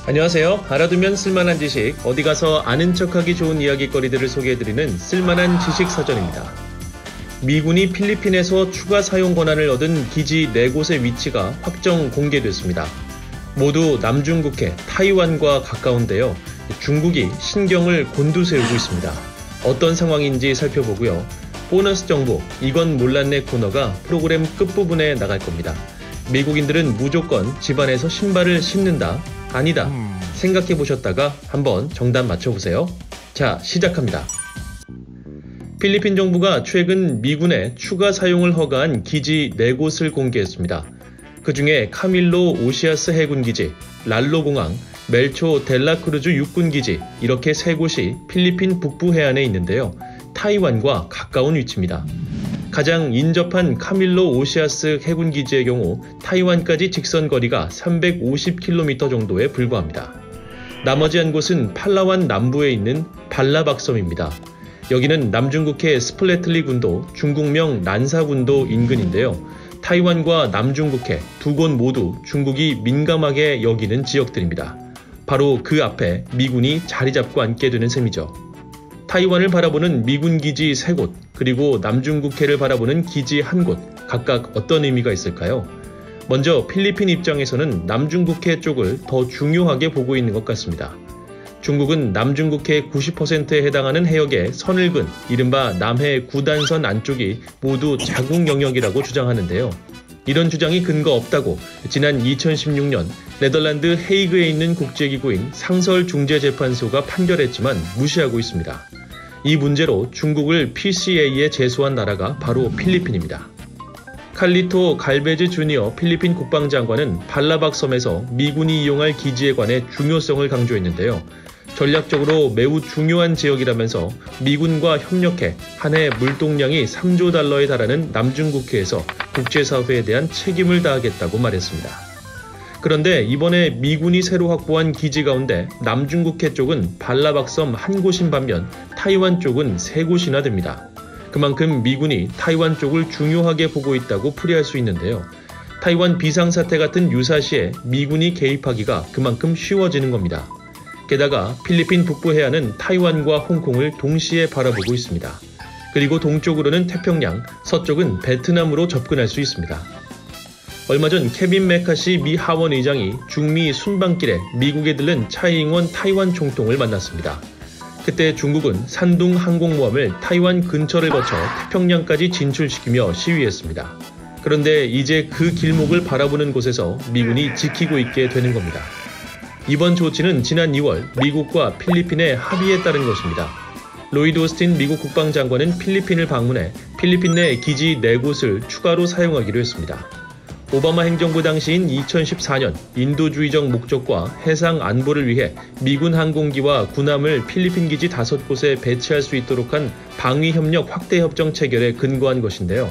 안녕하세요. 알아두면 쓸만한 지식, 어디 가서 아는 척하기 좋은 이야기거리들을 소개해드리는 쓸만한 지식 사전입니다. 미군이 필리핀에서 추가 사용 권한을 얻은 기지 4곳의 위치가 확정 공개됐습니다. 모두 남중국해, 타이완과 가까운데요. 중국이 신경을 곤두세우고 있습니다. 어떤 상황인지 살펴보고요. 보너스 정보, 이건 몰랐네 코너가 프로그램 끝부분에 나갈 겁니다. 미국인들은 무조건 집안에서 신발을 신는다? 아니다. 생각해보셨다가 한번 정답 맞춰보세요. 자, 시작합니다. 필리핀 정부가 최근 미군의 추가 사용을 허가한 기지 4곳을 공개했습니다. 그 중에 카밀로 오시아스 해군기지, 랄로공항, 멜초 델라크루즈 육군기지 이렇게 3곳이 필리핀 북부 해안에 있는데요. 타이완과 가까운 위치입니다. 가장 인접한 카밀로 오시아스 해군기지의 경우 타이완까지 직선 거리가 350km 정도에 불과합니다. 나머지 한 곳은 팔라완 남부에 있는 발라박섬입니다. 여기는 남중국해 스플래틀리 군도, 중국명 난사 군도 인근인데요. 타이완과 남중국해 두 곳 모두 중국이 민감하게 여기는 지역들입니다. 바로 그 앞에 미군이 자리 잡고 앉게 되는 셈이죠. 타이완을 바라보는 미군 기지 3곳, 그리고 남중국해를 바라보는 기지 1곳, 각각 어떤 의미가 있을까요? 먼저 필리핀 입장에서는 남중국해 쪽을 더 중요하게 보고 있는 것 같습니다. 중국은 남중국해 90%에 해당하는 해역의 선을 근 이른바 남해 9단선 안쪽이 모두 자국 영역이라고 주장하는데요. 이런 주장이 근거 없다고 지난 2016년 네덜란드 헤이그에 있는 국제기구인 상설중재재판소가 판결했지만 무시하고 있습니다. 이 문제로 중국을 PCA에 제소한 나라가 바로 필리핀입니다. 칼리토 갈베즈 주니어 필리핀 국방장관은 발라박섬에서 미군이 이용할 기지에 관해 중요성을 강조했는데요. 전략적으로 매우 중요한 지역이라면서 미군과 협력해 한 해 물동량이 3조 달러에 달하는 남중국해에서 국제사회에 대한 책임을 다하겠다고 말했습니다. 그런데 이번에 미군이 새로 확보한 기지 가운데 남중국해 쪽은 발라박섬 1곳인 반면 타이완 쪽은 3곳이나 됩니다. 그만큼 미군이 타이완 쪽을 중요하게 보고 있다고 풀이할 수 있는데요. 타이완 비상사태 같은 유사시에 미군이 개입하기가 그만큼 쉬워지는 겁니다. 게다가 필리핀 북부 해안은 타이완과 홍콩을 동시에 바라보고 있습니다. 그리고 동쪽으로는 태평양, 서쪽은 베트남으로 접근할 수 있습니다. 얼마 전 케빈 메카시 미 하원 의장이 중미 순방길에 미국에 들른 차이잉원 타이완 총통을 만났습니다. 그때 중국은 산둥 항공모함을 타이완 근처를 거쳐 태평양까지 진출시키며 시위했습니다. 그런데 이제 그 길목을 바라보는 곳에서 미군이 지키고 있게 되는 겁니다. 이번 조치는 지난 2월 미국과 필리핀의 합의에 따른 것입니다. 로이드 오스틴 미국 국방장관은 필리핀을 방문해 필리핀 내 기지 4곳을 추가로 사용하기로 했습니다. 오바마 행정부 당시인 2014년 인도주의적 목적과 해상 안보를 위해 미군 항공기와 군함을 필리핀 기지 5곳에 배치할 수 있도록 한 방위협력 확대 협정 체결에 근거한 것인데요.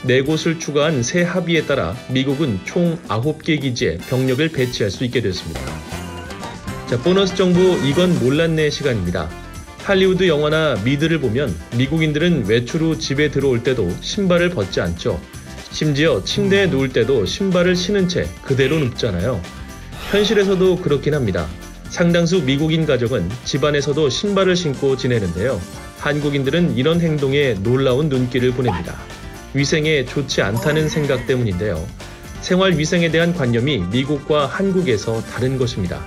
4곳을 추가한 새 합의에 따라 미국은 총 9개 기지에 병력을 배치할 수 있게 됐습니다. 자, 보너스 정보 이건 몰랐네 시간입니다. 할리우드 영화나 미드를 보면 미국인들은 외출 후 집에 들어올 때도 신발을 벗지 않죠. 심지어 침대에 누울 때도 신발을 신은 채 그대로 눕잖아요. 현실에서도 그렇긴 합니다. 상당수 미국인 가정은 집안에서도 신발을 신고 지내는데요. 한국인들은 이런 행동에 놀라운 눈길을 보냅니다. 위생에 좋지 않다는 생각 때문인데요. 생활 위생에 대한 관념이 미국과 한국에서 다른 것입니다.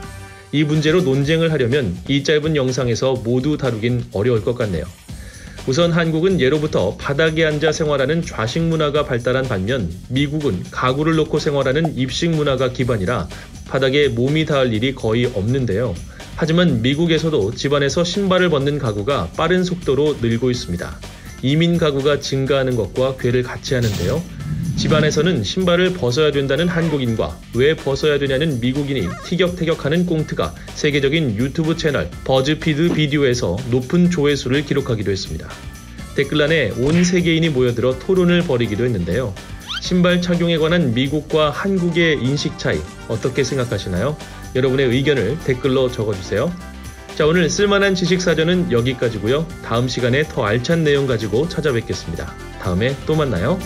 이 문제로 논쟁을 하려면 이 짧은 영상에서 모두 다루긴 어려울 것 같네요. 우선 한국은 예로부터 바닥에 앉아 생활하는 좌식 문화가 발달한 반면 미국은 가구를 놓고 생활하는 입식 문화가 기반이라 바닥에 몸이 닿을 일이 거의 없는데요. 하지만 미국에서도 집안에서 신발을 벗는 가구가 빠른 속도로 늘고 있습니다. 이민 가구가 증가하는 것과 괴를 같이 하는데요. 집안에서는 신발을 벗어야 된다는 한국인과 왜 벗어야 되냐는 미국인이 티격태격하는 꽁트가 세계적인 유튜브 채널 버즈피드 비디오에서 높은 조회수를 기록하기도 했습니다. 댓글란에 온 세계인이 모여들어 토론을 벌이기도 했는데요. 신발 착용에 관한 미국과 한국의 인식 차이 어떻게 생각하시나요? 여러분의 의견을 댓글로 적어주세요. 자, 오늘 쓸만한 지식사전은 여기까지고요. 다음 시간에 더 알찬 내용 가지고 찾아뵙겠습니다. 다음에 또 만나요.